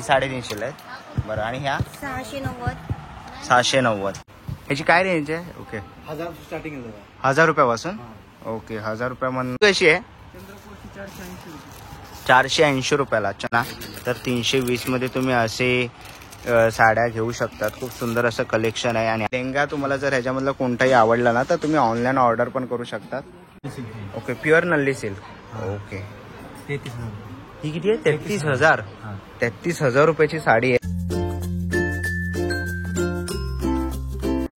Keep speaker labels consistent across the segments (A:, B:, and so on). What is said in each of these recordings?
A: 350 आहेत. बरं, आणि ह्या
B: 690.
A: 690. ह्याची काय रेंज आहे? ओके,
C: 1000 स्टार्टिंग
A: 1000 रुपयापासून. ओके, 1000 रुपयामध्ये कशी आहे? 480 रुपयाला. अच्छा, तर 320 मध्ये तुम्ही असे साड्या घेऊ शकतात. खूप सुंदर असं कलेक्शन आहे. आणि लेंगा तुम्हाला जर ह्याच्यामधलं कोणताही आवडला ना तर तुम्ही ऑनलाईन ऑर्डर पण करू शकतात. Okay, pure Nalli silk. Okay,
C: 33,000.
A: ही किती आहे? 33,000. 33,000 रुपयाची साडी आहे.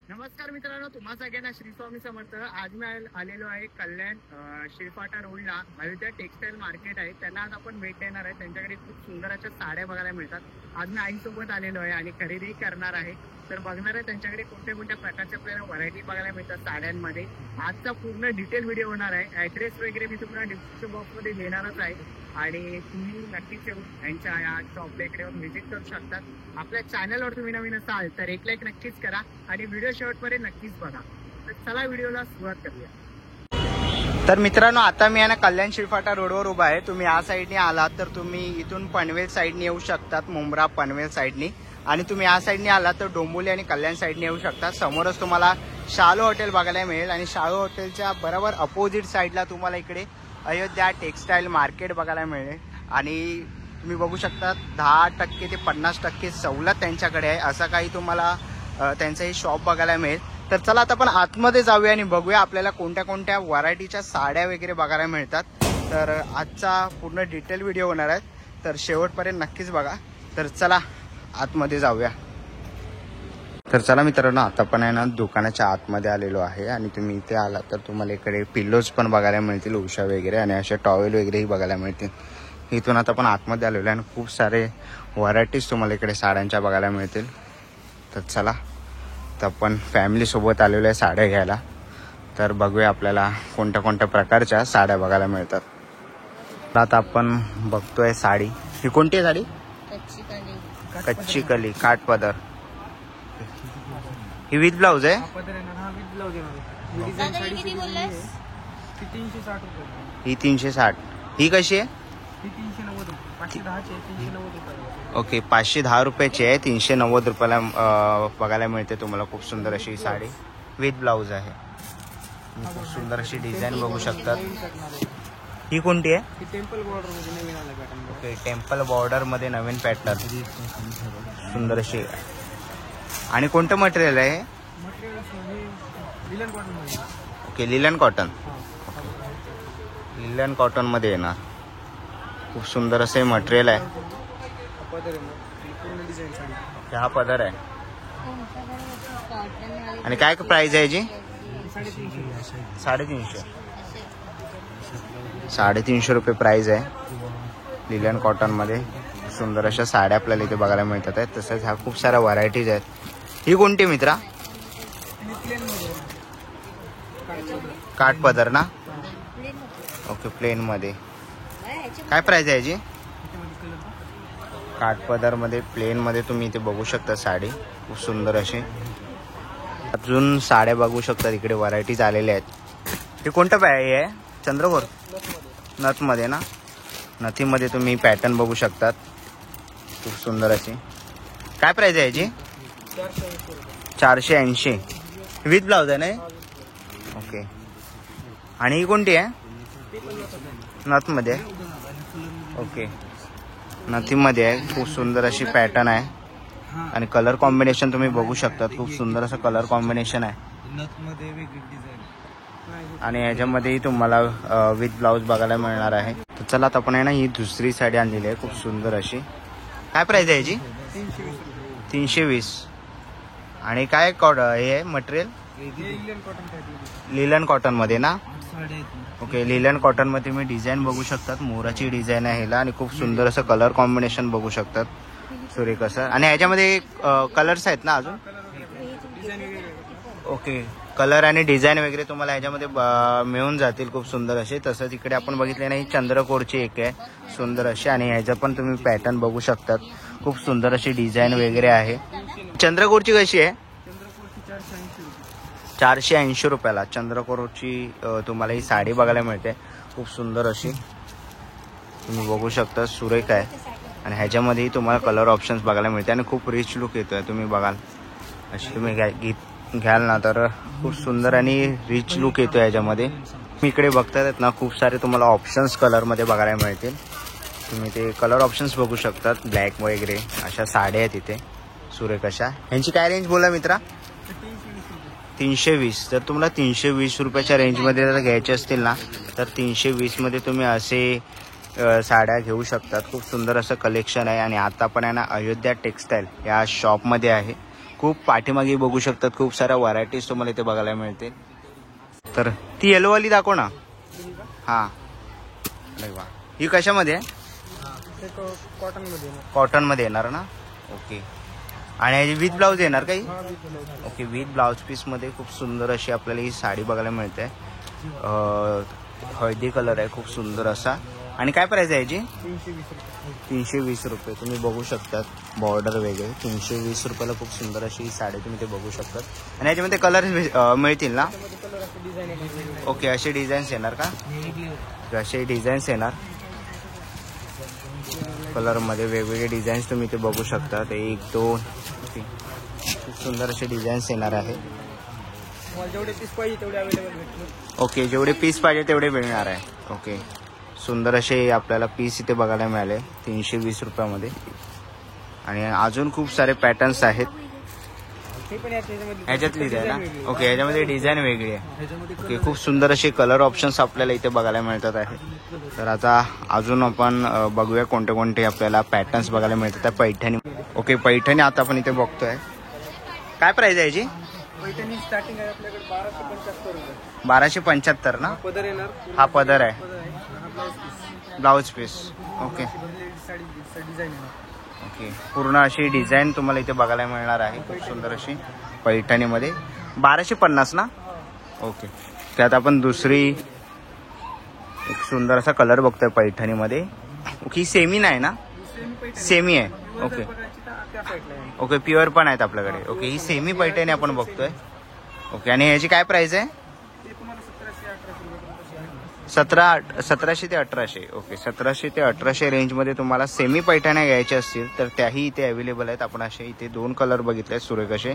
A: नमस्कार मित्रांनो, तुम्हा सगळ्यांना श्री स्वामी समर्थ. आज मी आलेलो आहे कल्याण शिरफाटा रोडला आयोध्या टेक्सटाईल मार्केट आहे. त्यांना आज आपण भेट देणार आहे. त्यांच्याकडे खूप सुंदर अशा साड्या बघायला मिळतात. आज मी आईसोबत आलेलो आहे आणि खरेदी करणार आहे. तर बघणार आहे त्यांच्याकडे कोणत्या कोणत्या प्रकारच्या आपल्याला व्हरायटी बघायला मिळतात साड्यांमध्ये. आजचा पूर्ण डिटेल व्हिडिओ होणार आहे. ॲड्रेस वगैरे मी तुम्हाला डिस्क्रिप्शन बॉक्समध्ये देणारच आहे आणि तुम्ही नक्कीच यांच्या या शॉपला इकडे व्हिजिट करू शकतात. आपल्या चॅनलवर तुम्ही नवीन असाल तर एक लाईक नक्कीच करा आणि व्हिडिओ शेवटपर्यंत नक्कीच बघा. तर चला व्हिडिओला सुरुवात करूया. तर मित्रांनो, आता मी ना कल्याण शिरफाटा रोडवर उभा आहे. तुम्ही या साईडने आलात तर तुम्ही इथून पनवेल साईडने येऊ शकतात, मुंब्रा पनवेल साईडने. आणि तुम्ही या साईडने आलात तर डोंबिवली आणि कल्याण साईडने येऊ शकतात. समोरच तुम्हाला शालू हॉटेल बघायला मिळेल आणि शालू हॉटेलच्या बरोबर अपोजिट साईडला तुम्हाला इकडे अयोध्या टेक्सटाईल मार्केट बघायला मिळेल. आणि तुम्ही बघू शकता 10% ते 50% सवलत त्यांच्याकडे आहे. असं काही तुम्हाला त्यांचं हे शॉप बघायला मिळेल. तर चला आता आपण आतमध्ये जाऊया आणि बघूया आपल्याला कोणत्या कोणत्या व्हरायटीच्या साड्या वगैरे बघायला मिळतात. तर आजचा पूर्ण डिटेल व्हिडिओ होणार आहे, तर शेवटपर्यंत नक्कीच बघा. तर चला आतमध्ये जाऊया. तर चला मित्रांनो, आता पण आहे ना दुकानाच्या आतमध्ये आलेलो आहे आणि तुम्ही इथे आला तर तुम्हाला इकडे पिल्लोज पण बघायला मिळतील, उषा वगैरे, आणि अशा टॉवेल वगैरेही बघायला मिळतील. इथून आता पण आतमध्ये आलेलो आहे आणि खूप सारे व्हरायटीज तुम्हाला इकडे साड्यांच्या बघायला मिळतील. तर चला, तर आपण फॅमिलीसोबत आलेलो आहे साड्या घ्यायला. तर बघूया आपल्याला कोणत्या कोणत्या प्रकारच्या साड्या बघायला मिळतात. तर आता आपण बघतोय साडी. ही कोणती आहे साडी? कच्ची कली काठपदर. ही विथ ब्लाउज आहे. ही 360. ही कशी आहे? ओके, 510 रुपयाची आहे. 390 रुपयाला बघायला मिळते तुम्हाला. खूप सुंदर अशी साडी विथ ब्लाउज आहे. खूप सुंदर अशी डिझाईन बघू शकतात. ही कोणती आहे?
C: टेम्पल बॉर्डर मध्ये नवीन आला पॅटर्न.
A: ओके, टेम्पल बॉर्डर मध्ये नवीन पॅटर्न, सुंदर अशी. आणि कोणतं मटेरियल आहे?
C: लिलन कॉटन मध्ये.
A: Okay, linen cotton. Linen cotton मध्ये येणार. खूप सुंदर असे मटेरियल आहे. हा पदर आहे. आणि काय प्राइस आहे याची? 350. 350 रुपये प्राइस आहे. लिलन कॉटन मध्ये सुंदर अशा साड्या आपल्याला इथे बघायला मिळतात आहेत. तसंच ह्या खूप साऱ्या व्हरायटीज आहेत. ही कोणती मित्रा? काठपदर ना? ओके, प्लेन मध्ये. काय प्राइस आहे याची? काठपदर मध्ये प्लेन मध्ये तुम्ही इथे बघू शकता साडी. खूप सुंदर अशी. अजून साड्या बघू शकता, इकडे व्हरायटीज आलेल्या आहेत. हे कोणतं आहे? चंद्रकोर नथ मध्ये ना? नथीमध्ये तुम्ही पॅटर्न बघू शकतात. खूप सुंदर अशी. काय प्राइस आहे याची? 480 विथ ब्लाउज आहे ना? ओके. आणि ही कोणती आहे? नथ मध्ये. ओके, नथीमध्ये आहे. खूप सुंदर अशी पॅटर्न आहे आणि कलर कॉम्बिनेशन तुम्ही बघू शकता. खूप सुंदर असं कलर कॉम्बिनेशन आहे. आणि ह्याच्यामध्येही तुम्हाला विथ ब्लाउज बघायला मिळणार आहे. तर चला, आता आपण आहे ना ही दुसरी साडी आणलेली आहे. खूप सुंदर अशी. काय प्राइस आहे याची? 320. आणि काय हे आहे मटेरियल? लिलन कॉटन मध्ये ना? ओके, लिलन कॉटन मध्ये तुम्ही डिझाईन बघू शकतात. मोराची डिझाईन आहे ह्याला आणि खूप सुंदर असं कलर कॉम्बिनेशन बघू शकतात. सुरेख असं. आणि ह्याच्यामध्ये कलर्स आहेत ना अजून? ओके, कलर आणि डिझाईन वगैरे तुम्हाला ह्याच्यामध्ये मिळून जातील. खूप सुंदर असे. तसंच इकडे आपण बघितले ना ही चंद्रकोरची एक आहे सुंदर अशी. आणि ह्याचं पण तुम्ही पॅटर्न बघू शकतात. खूप सुंदर अशी डिझाईन वगैरे आहे. चंद्रकोरची कशी आहे? 480 रुपयाला चंद्रकोरची तुम्हाला ही साडी बघायला मिळते. खूप सुंदर अशी तुम्ही बघू शकता. सुरेख आहे.
B: आणि ह्याच्यामध्येही तुम्हाला कलर ऑप्शन्स बघायला मिळते आणि खूप रिच लुक येतोय. तुम्ही बघाल अशी तुम्ही घ्याल ना तर खूप सुंदर आणि रिच लुक येतो ह्याच्यामध्ये. तुम्ही इकडे बघतायत ना खूप सारे तुम्हाला ऑप्शन्स कलरमध्ये बघायला मिळतील. तुम्ही ते कलर ऑप्शन्स बघू शकतात. ब्लॅक वगैरे अशा साड्या आहेत इथे सुरेख अशा. ह्यांची काय रेंज बोला मित्रा? 320. जर तुम्हाला 320 रुपयाच्या रेंजमध्ये जर घ्यायचे असतील ना तर 320 मध्ये तुम्ही असे साड्या घेऊ शकतात. खूप सुंदर असं कलेक्शन आहे. आणि आता पण आहे ना अयोध्या टेक्सटाईल या शॉपमध्ये आहे. खूप पाठीमागे बघू शकतात खूप साऱ्या व्हरायटीज तुम्हाला इथे बघायला मिळते. तर ती येलोवाली दाखव ना. हां वा, ही कशामध्ये आहे? कॉटनमध्ये येणार ना. ओके. आणि ह्याची विथ ब्लाऊज येणार काही? ओके, विथ ब्लाऊज पीसमध्ये खूप सुंदर अशी आपल्याला ही साडी बघायला मिळते. हळदी कलर आहे खूप सुंदर असा. आणि काय प्राइस आहे याची? 320 रुपये. तुम्ही बघू शकतात बॉर्डर वगैरे 320 रुपयाला खूप सुंदर अशी साडी तुम्ही ते बघू शकतात. आणि याच्यामध्ये कलर मिळतील ना? ओके, असे डिझाईन्स येणार का? असे डिझाईन्स येणार कलरमध्ये वेगवेगळे डिझाईन्स तुम्ही ते बघू शकतात. 1 2 ओके, खूप सुंदर असे डिझाईन्स येणार आहे.
C: जेवढे पीस पाहिजे तेवढे अवेलेबल भेटतील.
B: ओके, जेवढे पीस पाहिजे तेवढे मिळणार आहे. ओके, सुंदर असे आपल्याला पीस इथे बघायला मिळाले 320 रुपयामध्ये. आणि अजून खूप सारे पॅटर्न्स आहेत ह्याच्यातली आहे ना. ओके, ह्याच्यामध्ये डिझाईन वेगळी आहे. ओके, खूप सुंदर असे कलर ऑप्शन्स आपल्याला इथे बघायला मिळतात आहे. तर आता अजून आपण बघूया कोणते कोणते आपल्याला पॅटर्न्स बघायला मिळतात पैठणी. ओके, पैठणी आता आपण इथे बघतोय. काय प्राइस आहे याची?
C: पैठणी स्टार्टिंग आहे आपल्याकडे 1275 रुपये.
B: 1275 ना.
C: पदर येणार.
B: हा पदर आहे, ब्लाउज पीस. ओके
C: डिझाईन येणार.
B: ओके, पूर्ण अशी डिझाईन तुम्हाला इथे बघायला मिळणार आहे खूप सुंदर अशी पैठणीमध्ये. 1250 ना. ओके, त्यात आपण दुसरी एक सुंदर असा कलर बघतोय पैठणीमध्ये. ओके, सेमी नाही ना? सेमी आहे. ओके ओके, प्युअर पण आहेत आपल्याकडे. ओके, ही सेमी पैठणी आपण बघतोय. ओके, आणि ह्याची काय प्राइस आहे? 1700 ते 1800. ओके, 1700 ते 1800 रेंजमध्ये तुम्हाला सेमी पैठण्या घ्यायच्या असतील तर त्याही इथे अवेलेबल आहेत. आपण असे इथे 2 कलर बघितले आहेत सुरेख असे.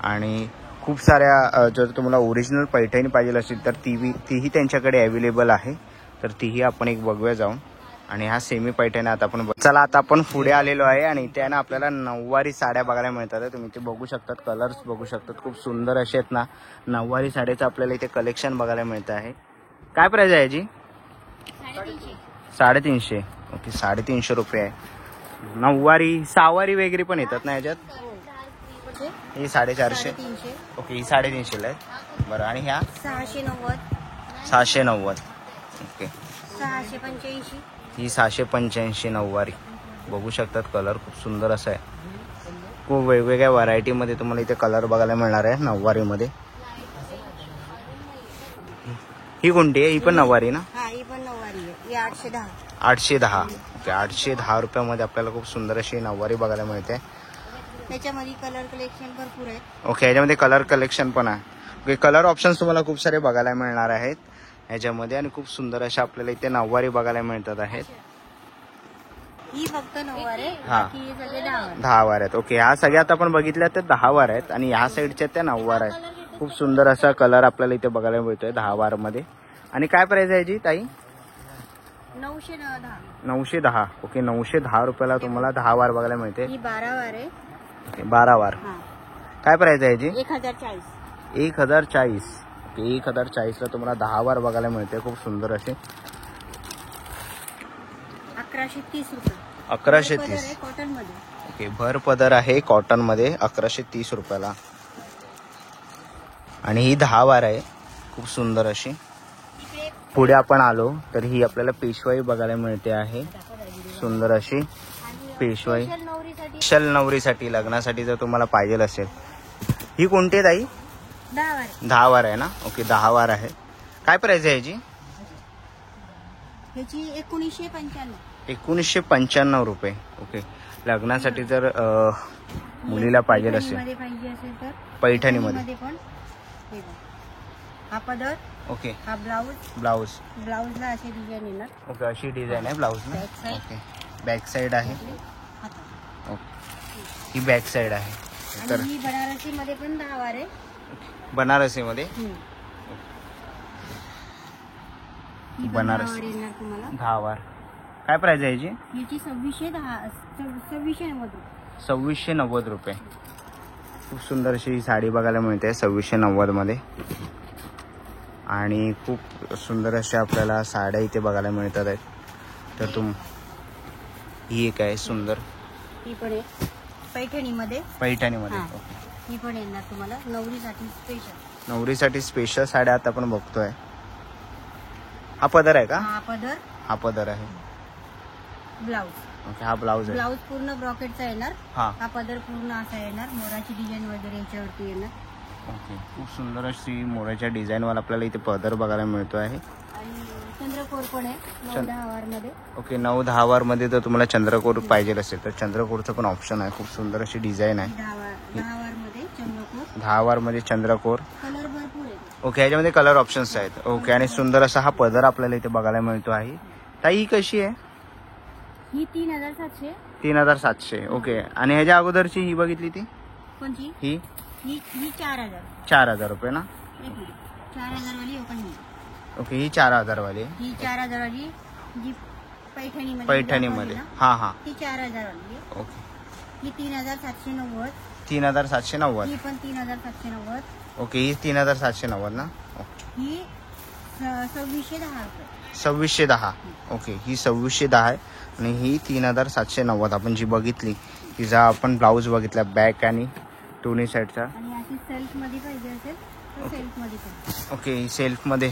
B: आणि खूप साऱ्या जर तुम्हाला ओरिजिनल पैठणी पाहिजे असेल तर तीही त्यांच्याकडे अवेलेबल आहे. तर तीही आपण एक बघूया जाऊन. आणि हा सेमी पैठणी आता आपण चला आता आपण पुढे आलेलो आहे. आणि इथे ना आपल्याला नऊवारी साड्या बघायला मिळतात. तुम्ही ते बघू शकतात, कलर्स बघू शकतात. खूप सुंदर असे आहेत ना नऊवारी साड्याचं आपल्याला इथे कलेक्शन बघायला मिळतं आहे. काय प्राइस आहे याची? 350. ओके, 350 रुपये आहे. नऊवारी सहावारी वगैरे पण येतात ना याच्यात? ही 450. ओके, ही 350 आहे. बरं, आणि ह्या 690. ओके,
D: 685.
B: ही 685 नऊवारी. बघू शकतात कलर खूप सुंदर असा आहे. खूप वेगवेगळ्या व्हरायटीमध्ये तुम्हाला इथे कलर बघायला मिळणार आहे नऊवारीमध्ये. ही कोणती आहे? ही पण नऊवारी ना?
D: हा, ही पण नऊवारी आहे. ही 810.
B: 810. ओके, 810 रुपयामध्ये आपल्याला खूप सुंदर अशी नऊवारी बघायला मिळते.
D: त्याच्यामध्ये कलर कलेक्शन भरपूर आहे.
B: ओके, ह्याच्यामध्ये कलर कलेक्शन पण आहे. ओके, कलर ऑप्शन्स तुम्हाला खूप सारे बघायला मिळणार आहेत ह्याच्यामध्ये. आणि खूप सुंदर अशा आपल्याला इथे नऊवारी बघायला मिळतात आहेत.
D: ही फक्त नऊवारी आहे.
B: हा.
D: बाकी हे सगळे 10
B: 10 वार आहेत. ओके, ह्या सगळ्यात आपण बघितल्या तर 10 वार आहेत. आणि ह्या साईडच्या त्या 9 वार आहेत. खूप सुंदर असा कलर आपल्याला इथे बघायला मिळतोय 10 वार मध्ये. आणि काय प्राइस आहे याची ताई?
D: 910.
B: 910. ओके, 910 रुपयाला तुम्हाला 10 वार बघायला मिळते.
D: ही 12 वार आहे.
B: ओके, 12 वार.
D: हा,
B: काय प्राइस आहे याची?
D: 1040.
B: 1040. ओके, 1040 ला तुम्हाला 10 वार बघायला मिळते. खूप सुंदर असे
D: 1130 रुपये.
B: 1130.
D: कॉटन मध्ये.
B: ओके, भर पदर आहे कॉटन मध्ये 1130 रुपयाला. आणि ही 10 वार आहे खूप सुंदर अशी. पुढे आपण आलो तर ही आपल्याला पेशवाई बघायला मिळते आहे. सुंदर अशी पेशवाई स्पेशल नवरीसाठी लग्नासाठी जर तुम्हाला पाहिजे असेल. ही कोणती आहे ताई?
D: 10 वार.
B: 10 वार आहे ना. ओके, 10 वार आहे. काय प्राइस आहे याची?
D: ह्याची 1995.
B: 1995 रुपये. ओके, लग्नासाठी जर मुलीला पाहिजे असेल
D: तर
B: पैठणीमध्ये
D: पण हे बघ. हा पदर.
B: ओके,
D: हा ब्लाऊज.
B: ब्लाऊज.
D: ब्लाऊजला असे डिझाईन येणार.
B: ओके, अशी डिझाईन आहे ब्लाऊज ना.
D: Back side.
B: Okay, back side आहे.
D: हातात.
B: ओके, ही बॅक साईड आहे. तर
D: आणि ही बनारसी मध्ये पण 10 वार आहे.
B: बनारसीमध्ये
D: ही पण
B: बनारस
D: 10 वार येणार तुम्हाला.
B: 10 वार. काय प्राइस आहे याची?
D: याची 2690 रुपये.
B: 2690 रुपये. खूप सुंदर अशी ही साडी बघायला मिळते 2690 मध्ये. आणि खूप सुंदर अशा आपल्याला साड्या इथे बघायला मिळतात आहेत. तर ही एक आहे सुंदर
D: ही पण आहे पैठणीमध्ये.
B: पैठणीमध्ये.
D: हा.
B: ओके.
D: ही पण येणार तुम्हाला नवरीसाठी स्पेशल.
B: नवरीसाठी स्पेशल साड्या आता आपण बघतोय. हा पदर आहे का?
D: हा पदर,
B: हा पदर आहे.
D: ब्लाऊज.
B: ओके, हा ब्लाऊज आहे.
D: ब्लाऊज पूर्ण ब्रॉकेटचा येणार.
B: हा.
D: हा पदर पूर्ण असा येणार. मोराची डिझाईन वगैरे याच्यावरती येणार.
B: ओके, खूप सुंदर अशी मोराच्या डिझाईनवर आपल्याला इथे पदर बघायला मिळतो आहे.
D: आणि चंद्रकोर पण आहे 9-10 वार मध्ये.
B: ओके, 9-10 वार मध्ये जर तुम्हाला चंद्रकोर पाहिजे असेल तर चंद्रकोरचं पण ऑप्शन आहे. खूप सुंदर अशी डिझाईन आहे.
D: 10 वार मध्ये चंद्रकोर.
B: 10 वार मध्ये चंद्रकोर.
D: कलर भरपूर आहे.
B: ओके, याच्यामध्ये कलर ऑप्शन्स आहेत. ओके, आणि सुंदर असा हा पदर आपल्याला इथे बघायला मिळतो आहे. ताई ही कशी आहे?
D: ही 3700.
B: 3700. ओके, आणि ह्याच्या अगोदरची ही बघितली ती
D: कोणती?
B: ही
D: ही 4000.
B: 4000 रुपये ना?
D: एक मिनिट. 4000 वाली ओपन ही.
B: ओके, ही 4000 वाली.
D: ही 4000 वाली जी पैठणीमध्ये.
B: पैठणीमध्ये.
D: ना,
B: हा हा.
D: ती 4000 वाली आहे.
B: ओके,
D: ही 3790.
B: 3790.
D: ही पण 3790.
B: ओके, ही 3790 ना? ओके,
D: ही 2610 रुपये.
B: 2610. ओके, ही 2610 आहे आणि ही 3790 आपण जी बघितली तिचा आपण ब्लाऊज बघितला बॅक आणि दोन्ही साईडचा.
D: आणि अशी सेल्फ मध्ये पाहिजे असेल तर सेल्फ मध्ये पण.
B: ओके, ही सेल्फमध्ये.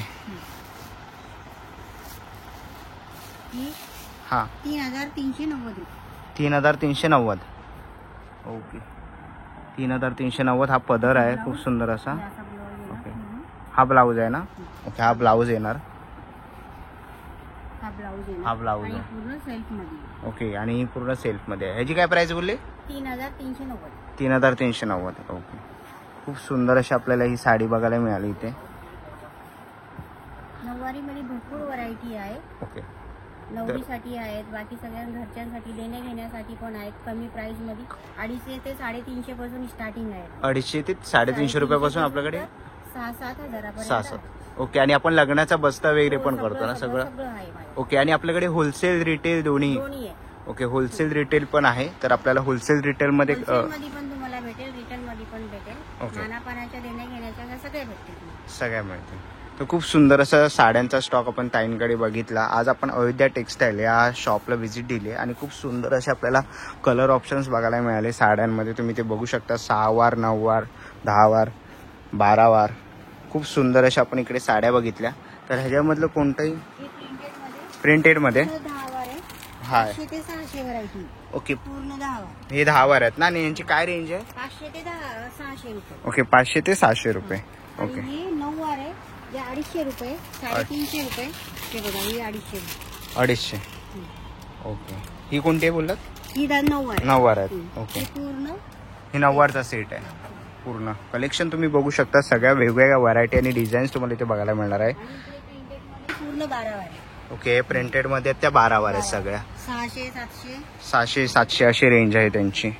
D: ही
B: हां,
D: 3390 रुपये.
B: 3390. ओके, 3390 हा पदर आहे. खूप सुंदर असा.
D: हे असा ब्लाऊज येणार.
B: ओके, हा ब्लाऊज आहे ना? ओके, हा ब्लाऊज येणार.
D: हा ब्लाऊज येणार.
B: हा ब्लाऊज
D: आणि
B: आहे.
D: पूर्ण सेल्फ मध्ये.
B: ओके, आणि ही पूर्ण सेल्फमध्ये आहे. ह्याची काय प्राइस बोलली?
D: 3390.
B: 3390. ओके, खूप सुंदर अशी आपल्याला ही साडी बघायला मिळाली इथे.
D: नऊवारी मध्ये भरपूर व्हरायटी आहे.
B: ओके,
D: नवरीसाठी आहेत, बाकी सगळ्या घरच्यांसाठी देण्या घेण्यासाठी पण आहेत. कमी प्राइस मध्ये 250 ते 350 पासून स्टार्टिंग आहे.
B: 250 ते 350 रुपयापासून आपल्याकडे
D: 6-7 हजारापर्यंत.
B: 6-7. ओके, आणि आपण लग्नाचा बस्ता वगैरे
D: हो,
B: पण
D: सगळं
B: करतो ना सगळं?
D: सगळं आहे माझ्याकडे.
B: ओके, आणि आपल्याकडे होलसेल रिटेल दोन्ही?
D: दोन्ही आहे.
B: ओके, होलसेल रिटेल पण आहे. तर आपल्याला होलसेल रिटेल मध्ये
D: होलसेल मध्ये पण तुम्हाला भेटेल, रिटेल मध्ये पण भेटेल.
B: ओके.
D: खाण्यापाण्याच्या देण्या घेण्याच्या सगळे भेटतील तुम्हाला.
B: सगळ्या मिळतील. तर खूप सुंदर असा साड्यांचा स्टॉक आपण ताईंकडे बघितला. आज आपण अयोध्या टेक्सटाईल या शॉपला व्हिजिट दिली आणि खूप सुंदर असे आपल्याला कलर ऑप्शन्स बघायला मिळाले साड्यांमध्ये. तुम्ही ते बघू शकता. 6 वार, 9 वार, 10 वार, 12 वार. खूप सुंदर अशा आपण इकडे साड्या बघितल्या. तर ह्याच्यामधलं कोणतंही
D: हे प्रिंटेड
B: प्रिंटेडमध्ये?
D: 10 वार आहे.
B: हा.
D: 500 ते 600 व्हरायटी.
B: ओके,
D: पूर्ण 10 वार.
B: हे 10 वार आहेत ना? आणि यांची काय रेंज आहे?
D: 500 ते 600 रुपये.
B: ओके, 500 ते 600 रुपये.
D: आणि
B: ओके,
D: ही 9 वार आहे. जे 250 रुपये, 350 रुपये. हे बघा, ही 250 रुपये.
B: 250. ओके, ही कोणती आहे बोललात?
D: ही 9 वार आहे.
B: 9 वार आहेत. ओके,
D: हे पूर्ण
B: हे 9 वारचा सेट आहे. पूर्ण कलेक्शन तुम्ही बघू शकता. सगळ्या वेगवेगळ्या व्हरायटी आणि डिझाईन्स तुम्हाला इथे बघायला मिळणार आहे.
D: आणि इकडे प्रिंटेड मध्ये पूर्ण 12 वार आहे.
B: ओके, प्रिंटेड मध्ये त्या 12 वार आहेत सगळ्या.
D: 600, 700.
B: 600-700 अशी रेंज आहे त्यांची.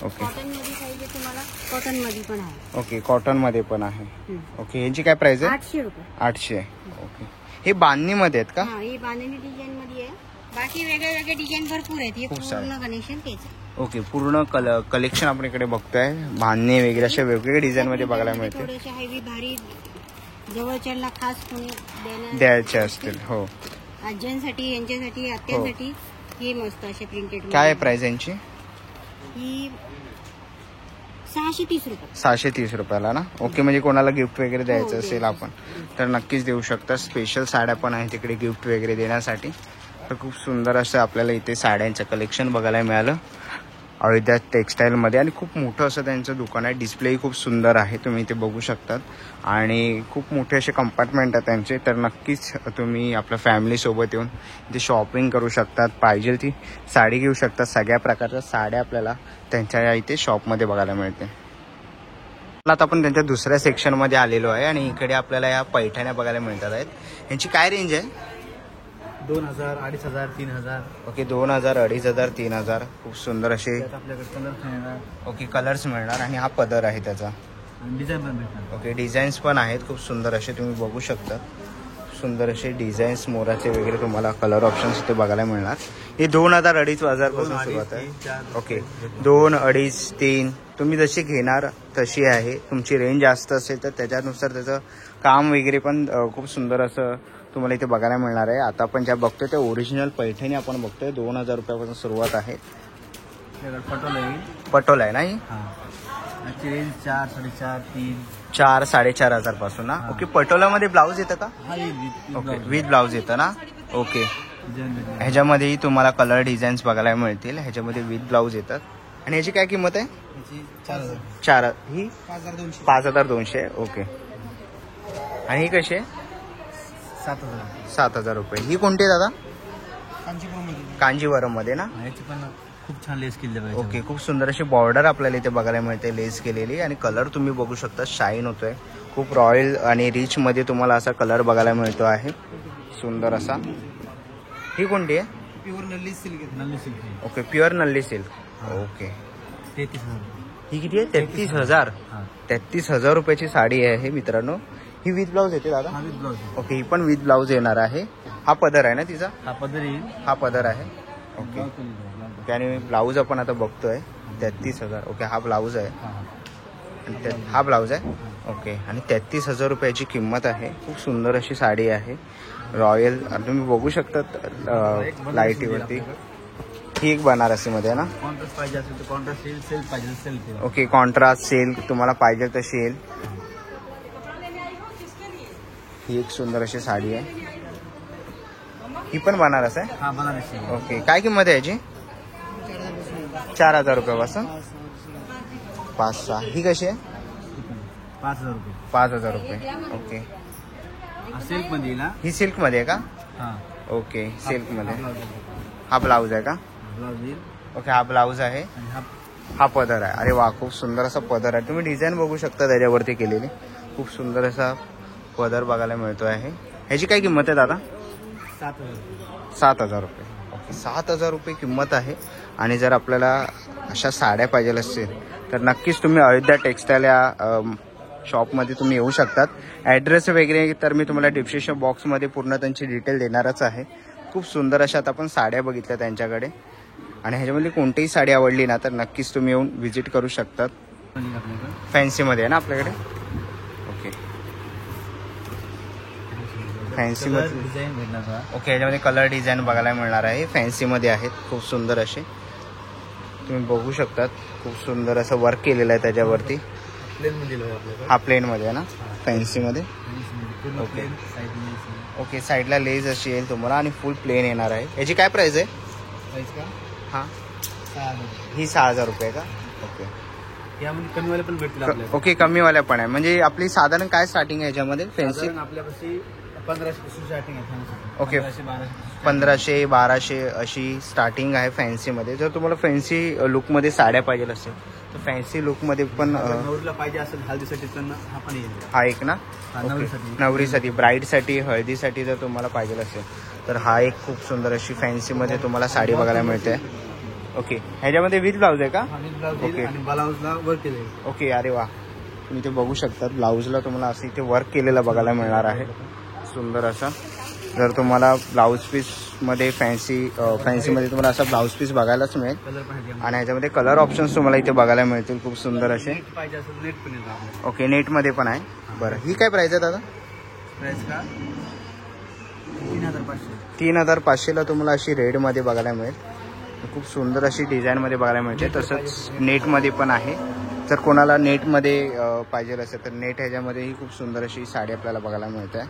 B: ओके,
D: कॉटन मध्ये पाहिजे तुम्हाला, कॉटन मध्ये पण आहे.
B: ओके, कॉटन मध्ये पण आहे. ओके, यांची काय प्राइस आहे?
D: 800 रुपये.
B: 800. ओके, हे बांधणीमध्ये आहेत का?
D: हा, ही बांधणी डिझाईन मध्ये आहे. बाकी वेगळे वेगळे डिझाईन भरपूर आहेत. हे
B: खूप सारे.
D: पूर्ण कनेक्शन तेच आहे.
B: ओके, पूर्ण कलेक्शन आपण इकडे बघतोय. बांधणी वगैरे अशा वेगवेगळ्या डिझाईन मध्ये बघायला मिळते.
D: थोडेसे हेवी भारी जवळच्यांना खास कोणी
B: द्यायचे असतील. हो,
D: आज्यांसाठी, यांच्यासाठी, आत्यांसाठी हे मस्त असे प्रिंटेड.
B: काय प्राइस यांची?
D: ही 630 रुपये.
B: 630 रुपयाला ना? ओके, म्हणजे कोणाला गिफ्ट वगैरे द्यायचं
D: हो,
B: असेल आपण तर नक्कीच देऊ शकता. स्पेशल साड्या पण आहे तिकडे गिफ्ट वगैरे देण्यासाठी. तर खूप सुंदर असं आपल्याला इथे साड्यांचं कलेक्शन बघायला मिळालं अयोध्या टेक्सटाईलमध्ये. आणि खूप मोठं असं त्यांचं दुकान आहे. डिस्प्लेही खूप सुंदर आहे, तुम्ही इथे बघू शकतात. आणि खूप मोठे असे कंपार्टमेंट आहेत त्यांचे. तर नक्कीच तुम्ही आपल्या फॅमिलीसोबत येऊन इथे शॉपिंग करू शकतात. पाहिजे ती साडी घेऊ शकतात. सगळ्या प्रकारच्या साड्या आपल्याला त्यांच्या या इथे शॉपमध्ये बघायला मिळते. आता आपण त्यांच्या दुसऱ्या सेक्शनमध्ये आलेलो आहे आणि इकडे आपल्याला या पैठण्या बघायला मिळतात आहेत. यांची काय रेंज आहे?
C: 2000, 2500, 3000.
B: ओके 2000, 2500, 3000. खूप सुंदर असे
C: त्यात आपल्याकडे कलर मिळणार
B: ओके कलर्स मिळणार आणि हा पदर आहे त्याचा.
C: आणि डिझाईन पण भेटणार.
B: ओके डिझाईन्स पण आहेत खूप सुंदर असे तुम्ही बघू शकता. सुंदर असे डिझाईन्स मोराचे वगैरे तुम्हाला कलर ऑप्शन्स इथे बघायला मिळणार. हे 2000, 2500 पासून सुरुवात आहे. ओके 2, 2.5, 3 तुम्ही जशी घेणार तशी आहे. तुमची रेंज जास्त असेल तर त्याच्यानुसार त्याचं काम वगैरे पण खूप सुंदर असं तुम्हाला इथे बघायला मिळणार आहे. आता आपण ज्या बघतोय त्या ओरिजिनल पैठणी आपण बघतोय 2000 रुपयापासून सुरुवात आहे.
C: पटोला येईल.
B: पटोला आहे नाही
C: हां याची रेंज 4, 4.5, 3.
B: 4, 4.5 पासून ना. ओके पटोलामध्ये ब्लाऊज येतं का?
C: हा येईल.
B: ओके विथ ब्लाऊज येतं ना. ओके
C: डिझाईन भेटणार.
B: ह्याच्यामध्येही तुम्हाला कलर डिझाईन्स बघायला मिळतील. ह्याच्यामध्ये विथ ब्लाऊज येतात. आणि ह्याची काय किंमत आहे?
C: याची 4000.
B: 4 ही
C: 5200.
B: 5200. ओके आणि ही कशी आहे?
C: 7000.
B: 7000 रुपये. ही कोणती आहे दादा?
C: कांचीपुरममध्ये.
B: कांजीवरममध्ये ना.
C: याची पण खूप छान लेस केली पाहिजे.
B: ओके खूप सुंदर अशी बॉर्डर आपल्याला इथे बघायला मिळते लेस केलेली. आणि कलर तुम्ही बघू शकता शाईन होतोय. खूप रॉयल आणि रिच मध्ये तुम्हाला असा कलर बघायला मिळतो आहे सुंदर असा. ही कोणती आहे?
C: Pure Nalli silk. Nalli silk.
B: Okay pure Nalli silk. Okay
C: 33,000.
B: ही किती आहे? 33,000.
C: हां
B: 33,000 रुपयाची साडी आहे मित्रांनो. ही विथ ब्लाऊज येते दादा?
C: हा विथ ब्लाउज.
B: ओके ही पण विथ ब्लाऊज येणार आहे. हा पदर आहे ना तिचा?
C: हा पदर येईल.
B: हा पदर आहे. ओके ओके आणि ब्लाऊज आपण आता बघतोय 33,000. ओके हा ब्लाऊज आहे आणि हा ब्लाऊज आहे. ओके आणि 33,000 रुपयाची किंमत आहे. खूप सुंदर अशी साडी आहे रॉयल. तुम्ही बघू शकता लाईटीवरती. ही एक बनारसीमध्ये आहे ना.
C: कॉन्ट्रास्ट पाहिजे असेल तर कॉन्ट्रास्ट येईल. सेल्फ पाहिजे सेल्फ येईल.
B: ओके कॉन्ट्रास्ट सेल तुम्हाला पाहिजे तशी येईल. ही एक सुंदर अशी साडी आहे. ही पण बनारस आहे.
C: हा बनारसी.
B: ओके काय किंमत आहे याची? 4000 रुपयापासून 5-6. ही कशी आहे?
C: 5000 रुपये.
B: 5000 रुपये. ओके
C: सिल्क मध्ये येईल.
B: ही सिल्कमध्ये आहे का?
C: हा
B: ओके सिल्कमध्ये. हा ब्लाऊज आहे का?
C: ब्लाउज येईल.
B: ओके हा ब्लाऊज आहे.
C: आणि हा
B: हा पदर आहे. अरे वा खूप सुंदर असा पदर आहे. तुम्ही डिझाईन बघू शकता त्याच्यावरती केलेली. खूप सुंदर असा पदर बघायला मिळतो आहे. ह्याची काय किंमत आहे दादा?
C: 7000.
B: 7000 रुपये. ओके 7000 रुपये किंमत आहे. आणि जर आपल्याला अशा साड्या पाहिजे असतील तर नक्कीच तुम्ही अयोध्या टेक्सटाईल या शॉपमध्ये तुम्ही येऊ शकतात. ॲड्रेस वगैरे तर मी तुम्हाला डिस्क्रिप्शन बॉक्समध्ये पूर्ण त्यांची डिटेल देणारच आहे. खूप सुंदर अशा आपण साड्या बघितल्या त्यांच्याकडे. आणि ह्याच्यामध्ये कोणतीही साडी आवडली ना तर नक्कीच तुम्ही येऊन व्हिजिट करू शकतात. फॅन्सीमध्ये आहे ना आपल्याकडे. ओके फॅन्सीमध्ये
C: डिझाईन भेटणार.
B: ओके ह्याच्यामध्ये कलर डिझाईन बघायला मिळणार आहे. फॅन्सीमध्ये आहेत खूप सुंदर असे तुम्ही बघू शकतात. खूप सुंदर असं वर्क केलेलं आहे त्याच्यावरती.
C: प्लेन मध्ये आपल्याकडे.
B: हा प्लेनमध्ये आहे ना फॅन्सीमध्ये.
C: ओके
B: ओके साईडला लेस अशी येईल तुम्हाला आणि फुल प्लेन येणार आहे. याची काय प्राइस आहे?
C: प्राइस का?
B: हां
C: 6000.
B: ही 6000 रुपये का? ओके
C: यामध्ये कमीवाले पण भेटले आपल्याला.
B: ओके कमीवाल्या पण आहे. म्हणजे आपली साधारण काय स्टार्टिंग आहे याच्यामध्ये फॅन्सी?
C: साधारण आपल्यापाशी 1500 पासून स्टार्टिंग आहे.
B: ओके
C: 1500,
B: 1500, 1200 अशी स्टार्टिंग आहे फॅन्सीमध्ये. जर तुम्हाला फॅन्सी लुकमध्ये साड्या पाहिजे असेल तर फॅन्सी लुकमध्ये पण
C: नवरीला पाहिजे असेल हळदीसाठी तर हा पण येईल.
B: हा एक ना.
C: हा,
B: ओके.
C: नवरीसाठी.
B: नवरीसाठी ब्राईडसाठी हळदीसाठी जर तुम्हाला पाहिजे असेल तर हा एक खूप सुंदर अशी फॅन्सीमध्ये तुम्हाला साडी बघायला मिळते. ओके ह्याच्यामध्ये विथ ब्लाऊज आहे का?
C: हा विथ ब्लाउज येईल.
B: ओके.
C: आणि ब्लाउजला वर्क केलं आहे.
B: ओके अरे वा तुम्ही ते बघू शकता. ब्लाऊजला तुम्हाला असं इथे वर्क केलेलं बघायला मिळणार आहे सुंदर असं. जर तुम्हाला ब्लाऊज पीसमध्ये फॅन्सीमध्ये तुम्हाला असा ब्लाऊज पीस बघायलाच मिळेल.
C: कलर पाहिजे
B: आणि ह्याच्यामध्ये कलर ऑप्शन्स तुम्हाला इथे बघायला मिळतील खूप सुंदर असे.
C: नेट पाहिजे असेल नेट पण येईल आपल्याला.
B: ओके नेटमध्ये पण आहे. बरं ही काय प्राईस आहे दादा?
C: प्राइस का? 3500.
B: 3500ला तुम्हाला अशी रेडमध्ये बघायला मिळेल. खूप सुंदर अशी डिझाईनमध्ये बघायला मिळते. तसंच नेटमध्ये पण आहे. जर कोणाला नेटमध्ये पाहिजे असेल तर नेट ह्याच्यामध्येही खूप सुंदर अशी साडी आपल्याला बघायला मिळते.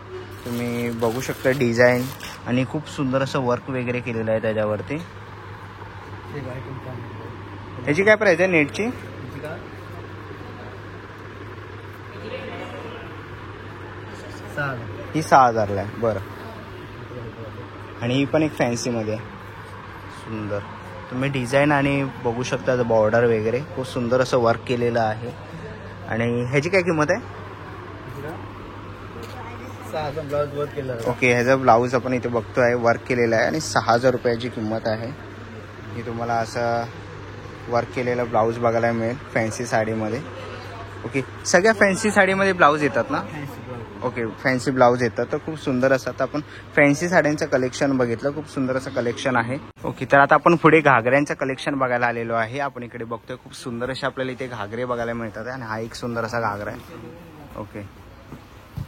B: तुम्ही बघू शकता डिझाईन आणि खूप सुंदर असं वर्क वगैरे केलेलं आहे त्याच्यावरती. ह्याची काय प्राईस आहे नेटची? ही 6000ला आहे. बरं आणि ही पण एक फॅन्सीमध्ये आहे सुंदर. तुम्ही डिझाईन आणि बघू शकता बॉर्डर वगैरे खूप सुंदर असं वर्क केलेलं आहे. आणि ह्याची काय किंमत आहे?
C: ब्लाउज वर्क केलं.
B: ओके, ह्याचा ब्लाऊज आपण इथे बघतोय वर्क केलेला आहे आणि 6,000 रुपयाची किंमत आहे. ही तुम्हाला असं वर्क केलेला ब्लाऊज बघायला मिळेल फॅन्सी साडीमध्ये. ओके, सगळ्या फॅन्सी साडीमध्ये ब्लाऊज येतात ना? ओके, फॅन्सी ब्लाऊज येतात. तर खूप सुंदर असं आता आपण फॅन्सी साड्यांचं कलेक्शन बघितलं. खूप सुंदर असं कलेक्शन आहे. ओके, तर आता आपण पुढे घागऱ्यांचं कलेक्शन बघायला आलेलो आहे. आपण इकडे बघतोय खूप सुंदर असे आपल्याला इथे घागरे बघायला मिळतात आणि हा एक सुंदर असा घागरा आहे. ओके,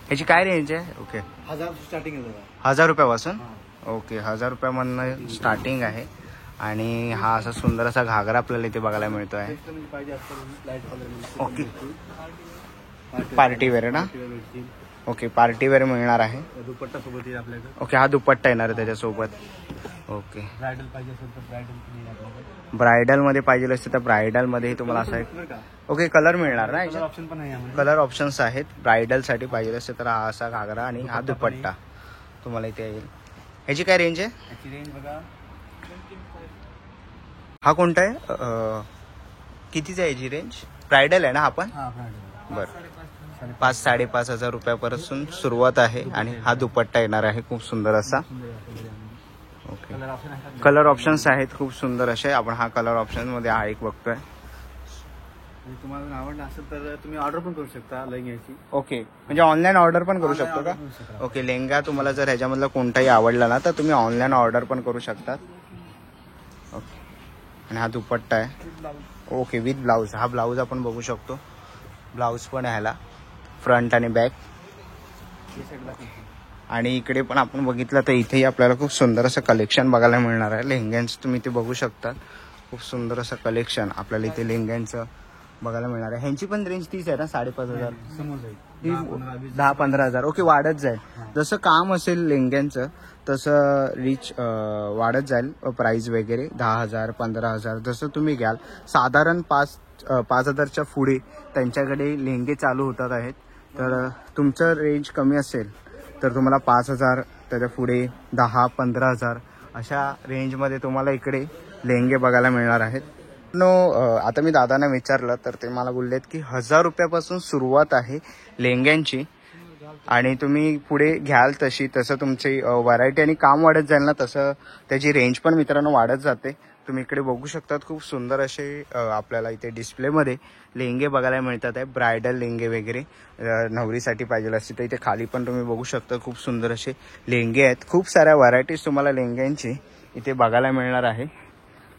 B: ह्याची काय रेंज आहे? ओके,
C: 1000 स्टार्टिंग आहे.
B: 1000 रुपयापासून. ओके, 1000 रुपयामधनं स्टार्टिंग आहे. आणि हा असा सुंदर असा घागरा आपल्याला इथे बघायला मिळतो आहे. ओके, पार्टी वेअर ना? ओके, पार्टी वेअर मिळणार आहे.
C: दुपट्टा सोबत येईल आपल्याकडे.
B: ओके, हा दुपट्टा येणार आहे त्याच्यासोबत. ओके,
C: ब्रायडल पाहिजे असेल तर ब्रायडल.
B: ब्रायडल मध्ये पाहिजे असेल तर ब्रायडल मध्ये तुम्हाला असं ओके कलर मिळणार ना? याच्यात
C: ऑप्शन पण आहे.
B: कलर ऑप्शन्स आहेत. ब्रायडल साठी पाहिजे असेल तर हा असा घागरा आणि हा दुपट्टा तुम्हाला इथे येईल. ह्याची काय रेंज आहे?
C: याची रेंज बघा.
B: हा कोणता आहे? कितीचा आहे याची रेंज? ब्रायडल आहे ना हा पण?
C: हा ब्रायडल.
B: बरं, 5,000-5,500 रुपयापासून सुरुवात आहे. आणि हा दुपट्टा येणार आहे खूप सुंदर असा. ओके, कलर ऑप्शन्स आहेत खूप सुंदर असे. आपण हा कलर ऑप्शन मध्ये हा एक बघतोय.
C: तुम्हाला आवडला असेल तर तुम्ही ऑर्डर पण करू शकता लेंग्याची.
B: ओके, म्हणजे ऑनलाईन ऑर्डर पण करू शकतो का? ओके, लेंगा तुम्हाला जर ह्याच्यामधला कोणताही आवडला ना तर तुम्ही ऑनलाईन ऑर्डर पण करू शकतात. ओके, आणि हा दुपट्टा आहे. Okay, with blouse. हा ब्लाऊज आपण बघू शकतो. ब्लाऊज पण आहे ह्याला, फ्रंट आणि बॅक. आणि इकडे पण आपण बघितलं तर इथेही आपल्याला खूप सुंदर असं कलेक्शन बघायला मिळणार आहे. लेहंग्यांचं तुम्ही इथे बघू शकता. खूप सुंदर असं कलेक्शन आपल्याला इथे लेहंग्यांचं बघायला मिळणार आहे. ह्यांची पण रेंज 30 आहे ना? 5,500 10-15 हजार. ओके, वाढत जाईल जसं काम असेल लेहंग्यांचं तसं रिच वाढत जाईल प्राइस वगैरे. 10,000 15,000 जसं तुम्ही घ्याल. साधारण 5,000च्या पुढे त्यांच्याकडे लेहंगे चालू होतात आहेत. तर तुमचं रेंज कमी असेल तर तुम्हाला 5,000 त्याच्या पुढे 10-15,000 अशा रेंजमध्ये तुम्हाला इकडे लेहंगे बघायला मिळणार आहेत. आता मी दादांना विचारलं तर ते मला बोललेत की 1,000 रुपयापासून सुरुवात आहे लेहंग्यांची. आणि तुम्ही पुढे घ्याल तसं तुमची व्हरायटी आणि काम वाढत जाईल ना तसं त्याची रेंज पण मित्रांनो वाढत जाते. तुम्ही इकडे बघू शकतात खूप सुंदर असे आपल्याला इथे डिस्प्लेमध्ये लेहंगे बघायला मिळतात आहे. ब्रायडल लेहंगे वगैरे नवरीसाठी पाहिजे असतील तर इथे खाली पण तुम्ही बघू शकता खूप सुंदर असे लेहंगे आहेत. खूप साऱ्या व्हरायटीज तुम्हाला लेहंग्यांची इथे बघायला मिळणार आहे.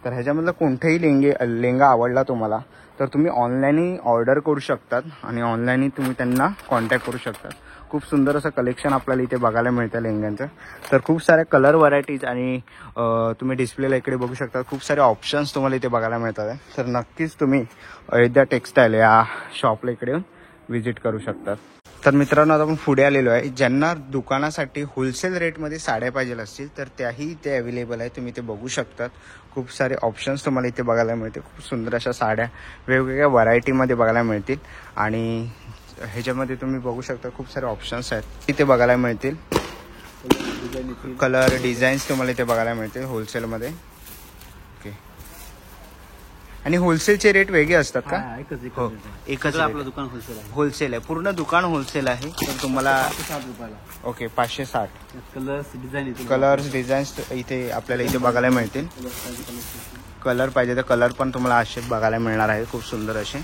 B: तर ह्याच्यामधलं कोणताही लेहंगा आवडला तुम्हाला तर तुम्ही ऑनलाईनही ऑर्डर करू शकतात आणि ऑनलाईनही तुम्ही त्यांना कॉन्टॅक्ट करू शकतात. खूप सुंदर असं कलेक्शन आपल्याला इथे बघायला मिळतं लेहंग्यांचं. तर खूप साऱ्या कलर व्हरायटीज आणि तुम्ही डिस्प्लेला इकडे बघू शकता खूप सारे ऑप्शन्स तुम्हाला इथे बघायला मिळतात. तर नक्कीच तुम्ही अयोध्या टेक्सटाईल या शॉपला इकडे व्हिजिट करू शकतात. तर मित्रांनो आता आपण पुढे आलेलो आहे. ज्यांना दुकानासाठी होलसेल रेटमध्ये साड्या पाहिजे असतील तर त्याही इथे अवेलेबल आहे. तुम्ही इथे बघू शकतात खूप सारे ऑप्शन्स तुम्हाला इथे बघायला मिळतील. खूप सुंदर अशा साड्या वेगवेगळ्या व्हरायटीमध्ये बघायला मिळतील. आणि ह्याच्यामध्ये तुम्ही बघू शकता खूप सारे ऑप्शन्स आहेत इथे बघायला मिळतील. कलर डिझाईन्स तुम्हाला इथे बघायला मिळतील होलसेलमध्ये. ओके, आणि होलसेलचे रेट वेगळे असतात का? हो, एकच
C: आपलं दुकान होलसेल आहे.
B: होलसेल आहे, पूर्ण दुकान होलसेल आहे. तर तुम्हाला
C: 60 रुपयाला.
B: Okay 560.
C: Colours design
B: colours designs इथे आपल्याला इथे बघायला मिळतील. कलर पाहिजे तर कलर पण तुम्हाला असे बघायला मिळणार आहे. खूप सुंदर असे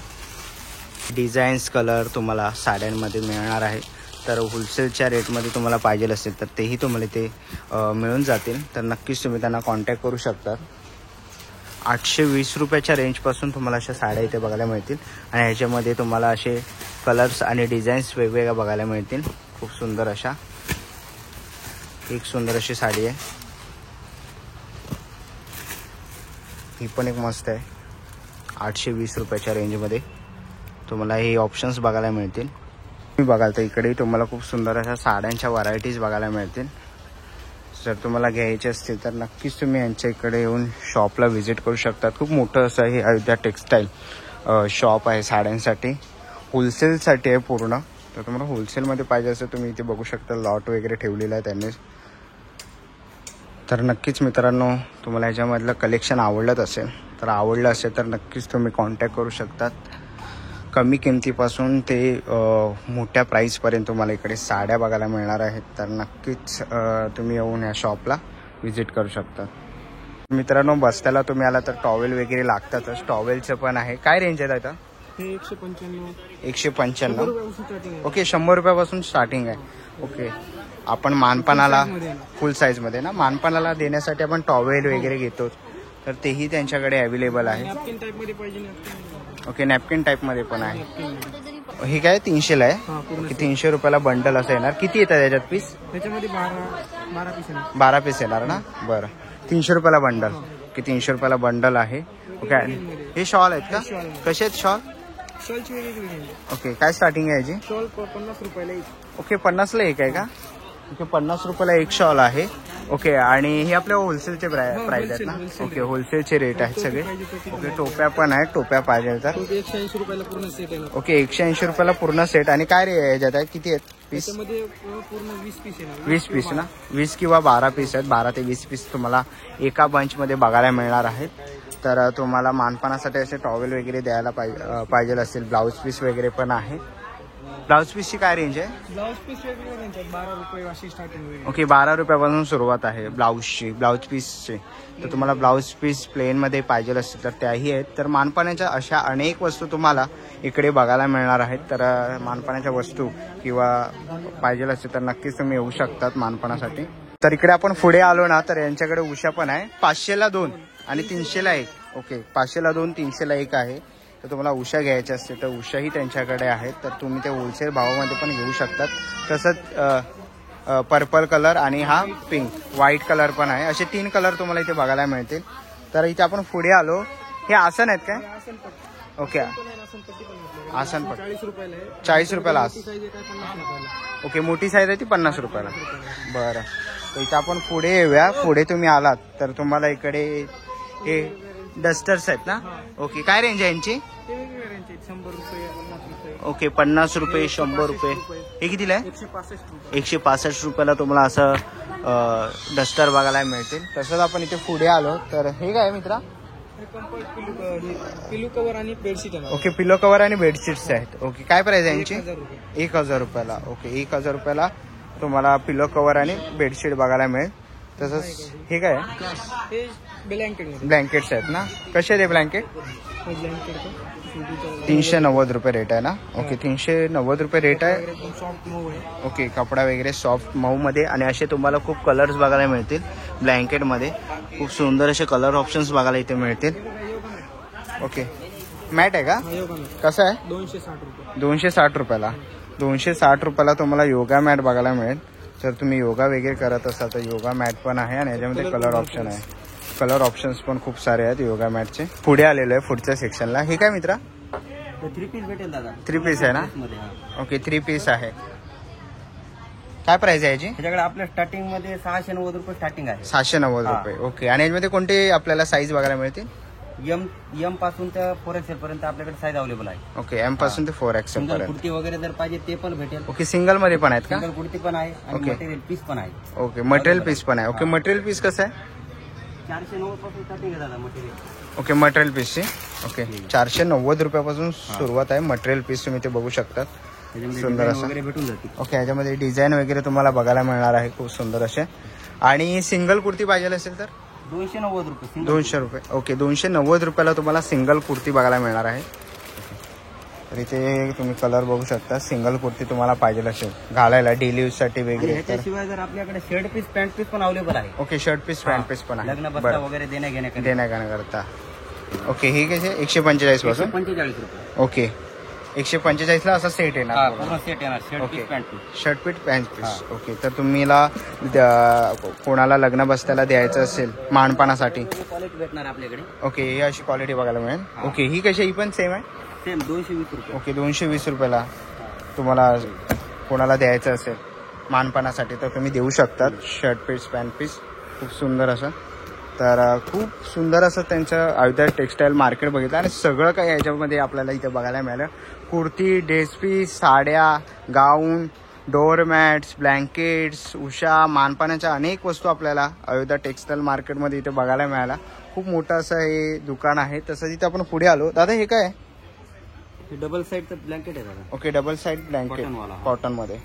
B: डिझाईन्स कलर तुम्हाला साड्यांमध्ये मिळणार आहे. तर होलसेलच्या रेटमध्ये तुम्हाला पाहिजे असेल तर तेही तुम्हाला ते मिळून जातील. तर नक्कीच तुम्ही त्यांना कॉन्टॅक्ट करू शकता. 820 रुपयाच्या रेंजपासून तुम्हाला अशा साड्या इथे बघायला मिळतील. आणि ह्याच्यामध्ये तुम्हाला असे कलर्स आणि डिझाईन्स वेगवेगळ्या बघायला मिळतील. खूप सुंदर अशा एक सुंदर अशी साडी आहे. ही पण एक मस्त आहे. 820 रुपयाच्या रेंजमध्ये तुम्हाला हे ऑप्शन्स बघायला मिळतील. तुम्ही बघाल तर इकडेही तुम्हाला खूप सुंदर अशा साड्यांच्या व्हरायटीज बघायला मिळतील. जर तुम्हाला घ्यायचे असतील तर नक्कीच तुम्ही यांच्या इकडे येऊन शॉपला व्हिजिट करू शकतात. खूप मोठं असं हे अयोध्या टेक्सटाईल शॉप आहे साड्यांसाठी. होलसेलसाठी आहे पूर्ण. तर तुम्हाला होलसेलमध्ये पाहिजे असेल तुम्ही इथे बघू शकता लॉट वगैरे ठेवलेलं आहे त्यांनी. तर नक्कीच मित्रांनो तुम्हाला ह्याच्यामधलं कलेक्शन आवडलंच असेल तर नक्कीच तुम्ही कॉन्टॅक्ट करू शकतात. कमी किमतीपासून ते मोठ्या प्राईसपर्यंत तुम्हाला इकडे साड्या बघायला मिळणार आहेत. तर नक्कीच तुम्ही येऊन या शॉपला व्हिजिट करू शकता. मित्रांनो, बस्त्याला तुम्ही आला तर टॉवेल वगैरे लागतातच. टॉवेलचं पण आहे. काय रेंज आहे आता? 195. ओके, 100 रुपयापासून स्टार्टिंग आहे. ओके, आपण मानपानाला फुल साईजमध्ये ना, मानपानाला देण्यासाठी आपण टॉवेल वगैरे घेतो, तर तेही त्यांच्याकडे अवेलेबल आहे. ओके, नॅपकिन टाईपमध्ये पण आहे. हे काय 300ला आहे? ओके, 300 रुपयाला बंडल असं येणार. किती येतात त्याच्यात पीस?
C: त्याच्यामध्ये
B: 12 पीस येणार ना. बरं, 300 रुपयाला बंडल. ओके, 300 रुपयाला बंडल आहे. ओके, हे शॉल आहेत का? कसे आहेत शॉल? ओके, काय स्टार्टिंग आहे याची?
C: 50 रुपयाला.
B: ओके, 50ला एक आहे का? ओके, 50 रुपयाला एक शॉल आहे. ओके, आणि हे आपल्या होलसेलचे प्राइस आहेत ना? ओके, होलसेलचे रेट आहेत सगळे. ओके, टोप्या पण आहेत. टोप्या पाहिजे तर
C: 180 रुपयाला पूर्ण सेट आहे.
B: ओके, 180 रुपयाला पूर्ण सेट. आणि काय रे याच्यात आहे? किती आहेत पीस?
C: पूर्ण 20 पीस आहे.
B: 20 पीस ना? 20 किंवा 12 पीस आहेत. 12 ते 20 पीस तुम्हाला एका बंचमध्ये बघायला मिळणार आहेत. तर तुम्हाला मानपानासाठी असे टॉवेल वगैरे द्यायला पाहिजे असेल. ब्लाऊज पीस वगैरे पण आहे. ब्लाऊज पीसची काय रेंज आहे?
C: ब्लाऊज पीस 12 रुपये अशी स्टार्टिंग.
B: ओके, 12 रुपयापासून सुरुवात आहे ब्लाऊजची, ब्लाऊज पीसची. तर तुम्हाला ब्लाऊज पीस प्लेनमध्ये पाहिजे असतील तर त्याही आहेत. तर मानपाण्याच्या अशा अनेक वस्तू तुम्हाला इकडे बघायला मिळणार आहेत. तर मानपाण्याच्या वस्तू किंवा पाहिजे असतील तर नक्कीच तुम्ही येऊ शकतात मानपानासाठी. तर इकडे आपण पुढे आलो ना, तर यांच्याकडे उषा पण आहे. 500ला 2 आणि 300ला 1. ओके, 500ला 2, 300ला 1 आहे. तर तुम्हाला उषा घ्यायची असते तर उषाही त्यांच्याकडे आहेत. तर तुम्ही ते होलसेल भावामध्ये पण घेऊ शकतात. तसंच पर्पल कलर आणि हा पिंक व्हाईट कलर पण आहे. असे 3 कलर तुम्हाला इथे बघायला मिळतील. तर इथे आपण पुढे आलो. हे आसन आहेत काय? ओके, आसनपट्टी 40 रुपयाला. ओके, मोठी साईज आहे ती 50 रुपयाला. बरं, तर इथे आपण पुढे येऊया. पुढे तुम्ही आलात तर तुम्हाला इकडे हे डस्टर्स आहेत ना. ओके, काय रेंज आहे यांची?
C: 100 रुपये, 50 रुपये.
B: ओके, 50 रुपये, 100 रुपये. हे कितीला आहे? 165 रुपयाला तुम्हाला असं डस्टर बघायला मिळतील. तसंच आपण इथे पुढे आलो तर हे काय मित्रा?
C: पिलो कवर आणि बेडशीट आहे.
B: ओके, पिलो कवर आणि बेडशीट्स आहेत. ओके, काय प्राइस आहे यांची? 1000 रुपयाला. ओके, 1000 रुपयाला तुम्हाला पिलो कवर आणि बेडशीट बघायला मिळेल. तसंच हे काय? ब्लँकेट्स आहेत ना. कसे आहे ब्लँकेट? 390 रुपये रेट आहे ना. ओके, 390 रुपये रेट आहे. ओके, कपडा वगैरे सॉफ्ट मऊ मध्ये. आणि असे तुम्हाला खूप कलर्स बघायला मिळतील ब्लँकेटमध्ये. खूप सुंदर असे कलर ऑप्शन्स बघायला इथे मिळतील. ओके, मॅट आहे का? कसं आहे? 260 रुपयाला. 260 रुपयाला तुम्हाला योगा मॅट बघायला मिळेल. जर तुम्ही योगा वगैरे करत असाल तर योगा मॅट पण आहे. आणि याच्यामध्ये कलर ऑप्शन आहे. कलर ऑप्शन्स पण खूप सारे आहेत योगा मॅटचे. पुढे आलेलो आहे पुढच्या सेक्शनला. हे काय मित्रा?
C: 3 पीस भेटेल दादा.
B: 3 पीस आहे ना. ओके, 3 पीस आहे. काय प्राइस आहे याची?
C: त्याच्याकडे आपल्या स्टार्टिंग मध्ये 690 रुपये स्टार्टिंग आहे.
B: 690 रुपये. ओके, आणि याच्यामध्ये कोणते आपल्याला साईज बघायला मिळतील?
C: एम पासून तर 4XL पर्यंत आपल्याकडे साईज अवेलेबल आहे.
B: ओके, एम पासून ते 4XL
C: सिंगल
B: पर्यंत.
C: कुर्ती वगैरे जर पाहिजे ते पण भेटेल.
B: ओके, सिंगल मध्ये पण आहेत का?
C: सिंगल कुर्ती पण आहे आणि
B: ओके.
C: मटेरियल पीस पण आहे.
B: ओके, मटेरियल पीस पण आहे. ओके, मटेरियल पीस कसं आहे?
C: 490 पासून स्टार्टिंग आहे दादा मटेरियल.
B: ओके, मटेरियल पीसची. ओके, 490 रुपयापासून सुरुवात आहे. मटेरियल पीस तुम्ही ते बघू शकतात. सुंदर असं
C: वगैरे भेटून जाते.
B: ओके, ह्याच्यामध्ये डिझाईन वगैरे तुम्हाला बघायला मिळणार आहे खूप सुंदर असे. आणि सिंगल कुर्ती पाहिजे असेल तर
C: 290 रुपये.
B: 200 रुपये. ओके, 290 रुपयाला तुम्हाला सिंगल कुर्ती बघायला मिळणार आहे. तर इथे तुम्ही कलर बघू शकता. सिंगल कुर्ती तुम्हाला पाहिजे असेल घालायला डेली यूज साठी वगैरे.
C: त्याशिवाय जर आपल्याकडे शर्ट पीस पॅन्ट पीस पण अवेलेबल आहे.
B: Okay, shirt piece pant piece पण आहे.
C: लग्न बस्ता वगैरे
B: देण्याकरता. ओके, ही कशी? 145 पासून
C: 45 रुपये.
B: ओके, 145 ला असा सेट येणार.
C: पूर्ण सेट येणार. Shirt
B: okay.
C: Piece pant piece.
B: Shirt piece pant piece. Okay, तर तुम्हीला कोणाला लग्न बसत्याला द्यायचं असेल मानपानासाठी.
C: क्वालिटी भेटणार आपल्याकडे.
B: ओके, ही अशी क्वालिटी बघायला मिळेल. ओके, ही कशी? ही पण सेम आहे.
C: सेम 220 रुपये.
B: ओके, 220 रुपयाला तुम्हाला कोणाला द्यायचं असेल मानपानासाठी तर तुम्ही देऊ शकतात. शर्ट पीस पॅन्ट पीस खूप सुंदर असं. तर खूप सुंदर असं त्यांचं अयोध्या टेक्स्टाईल मार्केट बघितलं. आणि सगळं काही याच्यामध्ये आपल्याला इथे बघायला मिळालं. कुर्ती, ड्रेस पीस, साड्या, गाऊन, डोअरमॅट्स, ब्लँकेट्स, उषा, मानपाण्याच्या अनेक वस्तू आपल्याला अयोध्या टेक्स्टाईल मार्केटमध्ये इथे बघायला मिळाला. खूप मोठं असं हे दुकान आहे. तसंच इथे आपण पुढे आलो. दादा हे काय?
C: डबल साईडचं ब्लँकेट आहे दादा.
B: Okay, double side blanket
C: Cotton वाला.
B: कॉटनमध्ये.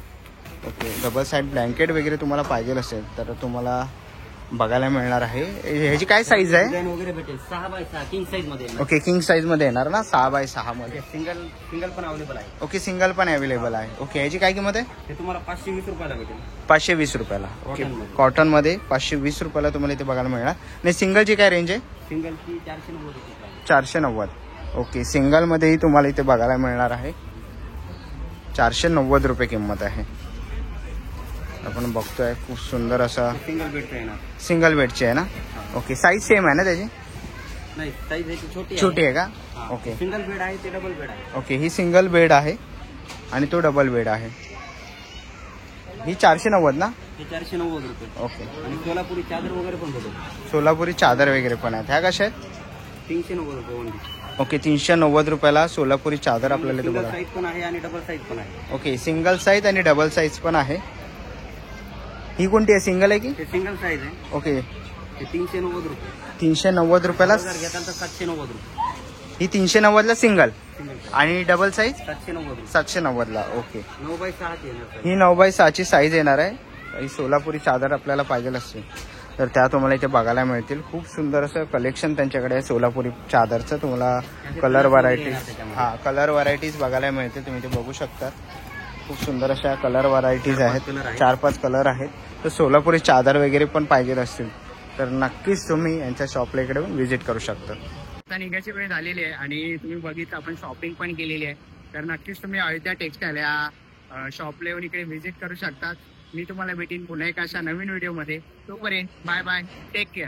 B: ओके, डबल साईड ब्लँकेट वगैरे तुम्हाला पाहिजे असेल तर तुम्हाला बघायला मिळणार आहे. ह्याची काय साईज आहे?
C: डिझाईन वगैरे भेटेल 6x6 किंग साईज मध्ये आहे.
B: ओके, किंग साईजमध्ये येणार ना, 6x6 मध्ये.
C: सिंगल पण अवेलेबल आहे.
B: ओके, सिंगल पण अवेलेबल आहे. ओके, ह्याची काय किंमत आहे?
C: हे तुम्हाला 520 रुपयाला भेटेल.
B: 520 रुपयाला. ओके,
C: Cotton मध्ये.
B: कॉटनमध्ये 520 रुपयाला तुम्हाला इथे बघायला मिळणार. आणि सिंगलची काय रेंज आहे?
C: सिंगलची 490 रुपये.
B: 490. ओके, सिंगलमध्येही तुम्हाला इथे बघायला मिळणार आहे. 490 रुपये किंमत आहे. आपण बघतोय खूप सुंदर असा
C: सिंगल बेडचं येणार.
B: सिंगल बेडची आहे ना. ओके, साईज सेम आहे ना त्याची?
C: नाही, साईज याची छोटी
B: छोटी आहे का?
C: हा.
B: ओके.
C: सिंगल बेड आहे ते डबल बेड आहे.
B: ओके, ही सिंगल बेड आहे आणि तो डबल बेड आहे. ही 490 ना.
C: हे 490 रुपये.
B: ओके,
C: आणि सोलापुरी चादर वगैरे पण भेटेल.
B: सोलापुरी चादर वगैरे पण आहेत. ह्या कशा आहेत?
C: 390 रुपये ओनली.
B: ओके, 390 रुपयाला सोलापुरी चादर आपल्याला इथे
C: सिंगल
B: बघा.
C: साईज पण आहे आणि डबल साईज पण आहे.
B: ओके, सिंगल साईज आणि डबल साईज पण आहे. ही कोणती आहे? सिंगल आहे की?
C: हे सिंगल साईज आहे.
B: ओके,
C: हे 390 रुपये.
B: 390 रुपयाला.
C: जर घेताल तर 790 रुपये.
B: ही 390ला सिंगल
C: सिंगल साईज
B: आणि डबल साईज
C: 790 रुपये.
B: 790ला. ओके,
C: 9x6 येणार साईज.
B: ही 9x6 साईज येणार आहे. ही सोलापुरी चादर आपल्याला पाहिजे असते तर त्या तुम्हाला इथे बघायला मिळतील. खूप सुंदर असं कलेक्शन त्यांच्याकडे आहे सोलापुरी चादरचं. तुम्हाला कलर व्हरायटीज, हां, कलर व्हरायटीज बघायला मिळतील. तुम्ही इथे बघू शकता. खूप सुंदर अशा कलर व्हरायटीज आहेत. 4-5 कलर आहेत. तर सोलापुरी चादर वगैरे पण पाहिजे असतील तर नक्कीच तुम्ही यांच्या शॉपला इकडे व्हिजिट करू शकता.
A: आता निघायची वेळ झालेली आहे आणि तुम्ही बघितलं आपण शॉपिंग पण केलेली आहे. तर नक्कीच तुम्ही अयोध्या टेक्सटाईल या शॉपला येऊन इकडे व्हिजिट करू शकता. मी तुम्हाला भेटीन पुन्हा एका अशा नवीन व्हिडिओमध्ये. तोपर्यंत बाय बाय, टेक केअर.